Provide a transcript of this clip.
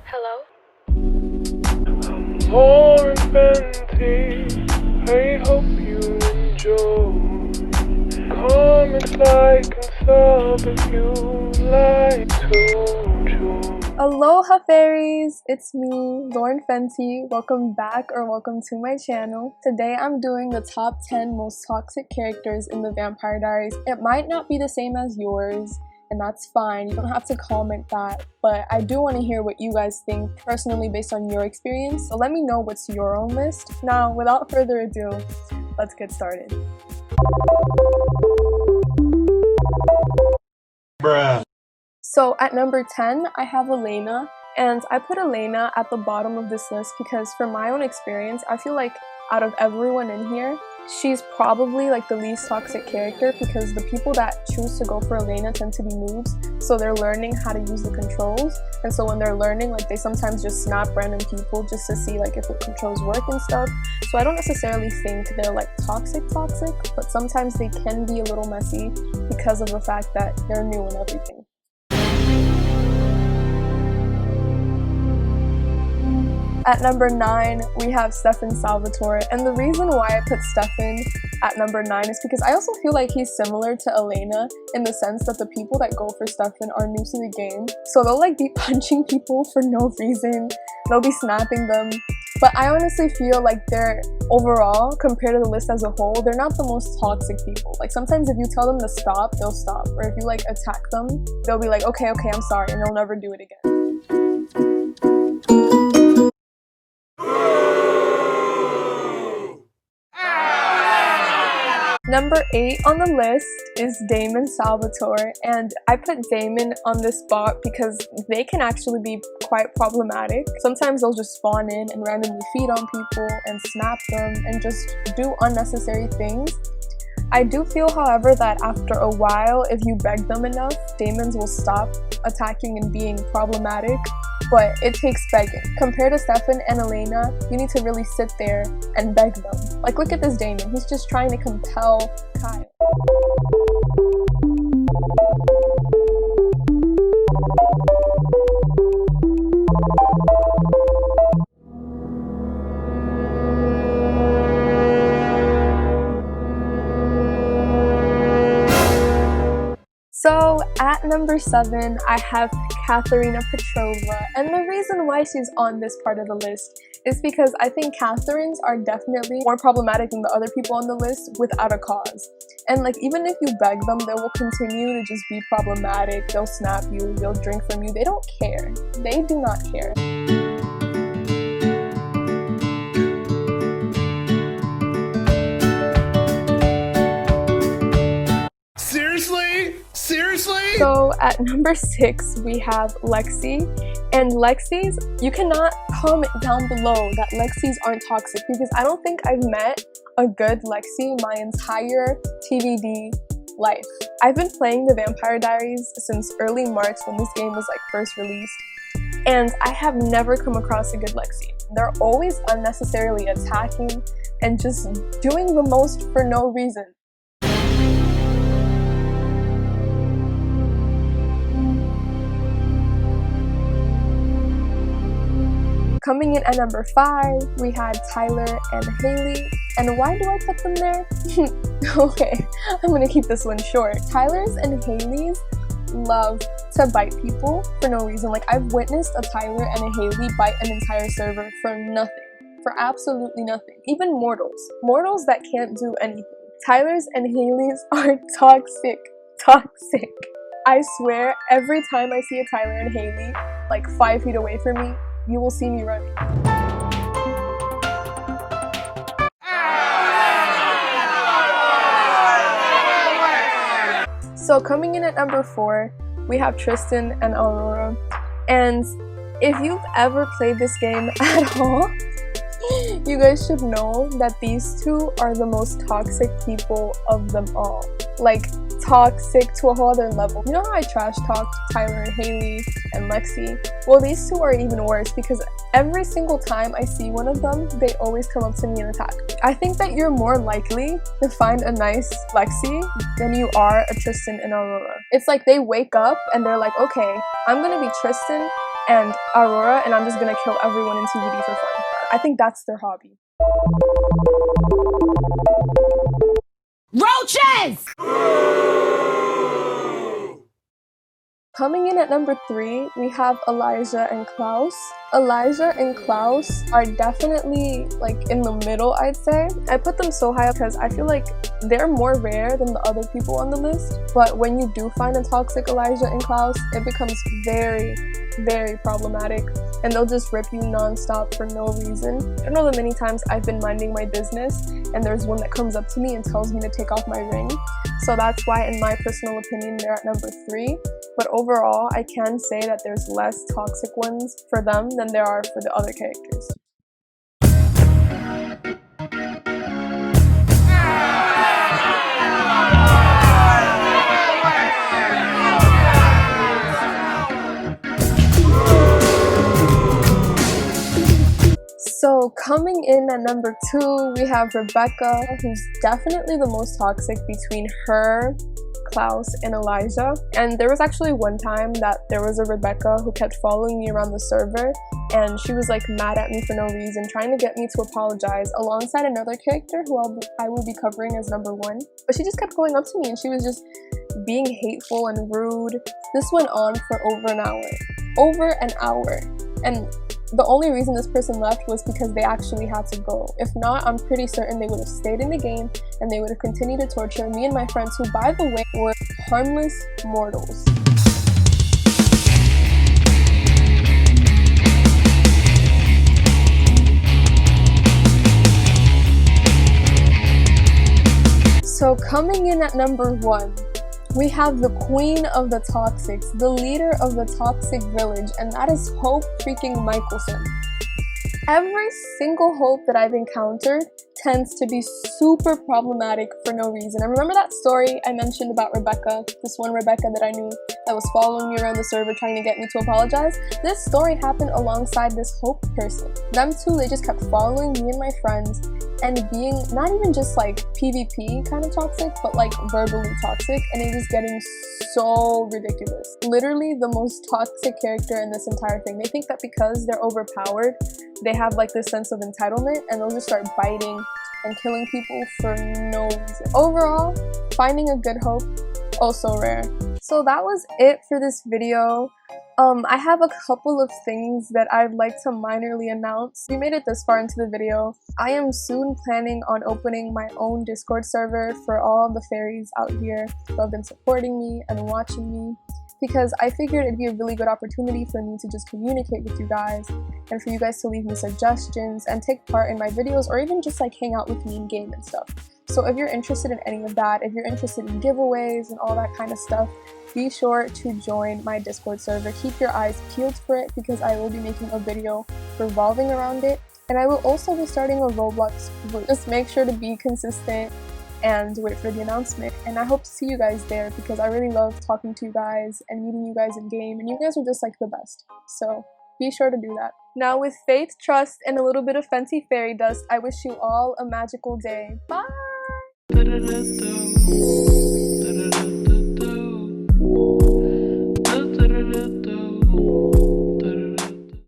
Hello? More inventive, I hope you enjoy. Comments like and sub if you like to join. Aloha fairies! It's me, 𝓛𝓪𝓾𝓻𝓮�. Welcome back or welcome to my channel. Today I'm doing the top 10 most toxic characters in the Vampire Diaries. It might not be the same as yours, and that's fine. You don't have to comment that, but I do want to hear what you guys think personally based on your experience. So let me know what's your own list. Now, without further ado, let's get started. Bruh. So at number 10, I have Elena, and I put Elena at the bottom of this list because from my own experience, I feel like out of everyone in here, she's probably like the least toxic character because the people that choose to go for Elena tend to be noobs, so they're learning how to use the controls, and so when they're learning, like they sometimes just snap random people just to see like if the controls work and stuff. So I don't necessarily think they're like toxic, but sometimes they can be a little messy because of the fact that they're new and everything. At number 9, we have Stefan Salvatore, and the reason why I put Stefan at number 9 is because I also feel like he's similar to Elena in the sense that the people that go for Stefan are new to the game, so they'll like be punching people for no reason, they'll be snapping them, but I honestly feel like they're, overall, compared to the list as a whole, they're not the most toxic people. Like sometimes if you tell them to stop, they'll stop, or if you like attack them, they'll be like, okay, I'm sorry, and they'll never do it again. Number 8 on the list is Damon Salvatore, and I put Damon on this spot because they can actually be quite problematic. Sometimes they'll just spawn in and randomly feed on people and snap them and just do unnecessary things. I do feel, however, that after a while, if you beg them enough, Damons will stop attacking and being problematic, but it takes begging. Compared to Stefan and Elena, you need to really sit there and beg them. Like, look at this Damon, he's just trying to compel Kyle. So at number 7, I have 𝘂𝓪𝓾𝓻𝓮𝓷, and the reason why she's on this part of the list is because I think Catherines are definitely more problematic than the other people on the list without a cause. And like even if you beg them, they will continue to just be problematic, they'll snap you, they'll drink from you, they don't care. They do not care. Seriously? So at number 6, we have Lexi, and Lexi's, you cannot comment down below that Lexi's aren't toxic because I don't think I've met a good Lexi my entire TVD life. I've been playing the Vampire Diaries since early March when this game was like first released, and I have never come across a good Lexi. They're always unnecessarily attacking and just doing the most for no reason. Coming in at number 5, we had Tyler and Haley. And why do I put them there? Okay, I'm gonna keep this one short. Tyler's and Haley's love to bite people for no reason. Like, I've witnessed a Tyler and a Haley bite an entire server for nothing. For absolutely nothing. Even mortals. Mortals that can't do anything. Tyler's and Haley's are toxic. Toxic. I swear, every time I see a Tyler and Haley, like 5 feet away from me, you will see me running. So coming in at number 4, we have Tristan and Aurora. And if you've ever played this game at all, you guys should know that these two are the most toxic people of them all. Like, toxic to a whole other level. You know how I trash talked Tyler and Haley and Lexi? Well, these two are even worse because every single time I see one of them, they always come up to me and attack. I think that you're more likely to find a nice Lexi than you are a Tristan and Aurora. It's like they wake up and they're like, okay, I'm gonna be Tristan and Aurora, and I'm just gonna kill everyone in TVD for fun. I think that's their hobby. Roaches! Coming in at number 3, we have Elijah and Klaus. Elijah and Klaus are definitely like in the middle, I'd say. I put them so high up because I feel like they're more rare than the other people on the list. But when you do find a toxic Elijah and Klaus, it becomes very, very problematic. And they'll just rip you non-stop for no reason. I don't know the many times I've been minding my business and there's one that comes up to me and tells me to take off my ring. So that's why, in my personal opinion, they're at number 3. But overall, I can say that there's less toxic ones for them than there are for the other characters. So coming in at number 2, we have Rebekah, who's definitely the most toxic between her, Klaus, and Elijah. And there was actually one time that there was a Rebekah who kept following me around the server, and she was like mad at me for no reason, trying to get me to apologize alongside another character who I will be covering as number 1. But she just kept going up to me and she was just being hateful and rude. This went on for over an hour. Over an hour. And the only reason this person left was because they actually had to go. If not, I'm pretty certain they would have stayed in the game and they would have continued to torture me and my friends, who, by the way, were harmless mortals. So coming in at number 1, we have the queen of the toxics, the leader of the toxic village, and that is 𝘀𝗂𝗽𝗄𝗎. Every single Hope that I've encountered tends to be super problematic for no reason. And remember that story I mentioned about Rebekah, this one Rebekah that I knew that was following me around the server trying to get me to apologize? This story happened alongside this Hope person. Them two, they just kept following me and my friends and being not even just like PvP kind of toxic, but like verbally toxic, and it was getting so ridiculous. Literally the most toxic character in this entire thing. They think that because they're overpowered, they have like this sense of entitlement, and they'll just start biting and killing people for no reason. Overall, finding a good Hope, also rare. So that was it for this video. I have a couple of things that I'd like to minorly announce. If you made it this far into the video, I am soon planning on opening my own Discord server for all the fairies out here who have been supporting me and watching me, because I figured it'd be a really good opportunity for me to just communicate with you guys and for you guys to leave me suggestions and take part in my videos, or even just like hang out with me in game and stuff. So if you're interested in any of that, if you're interested in giveaways and all that kind of stuff, be sure to join my Discord server. Keep your eyes peeled for it, because I will be making a video revolving around it, and I will also be starting a Roblox group. Just make sure to be consistent and wait for the announcement, and I hope to see you guys there, because I really love talking to you guys and meeting you guys in game, and you guys are just like the best. So be sure to do that. Now, with faith, trust, and a little bit of fancy fairy dust, I wish you all a magical day. Bye!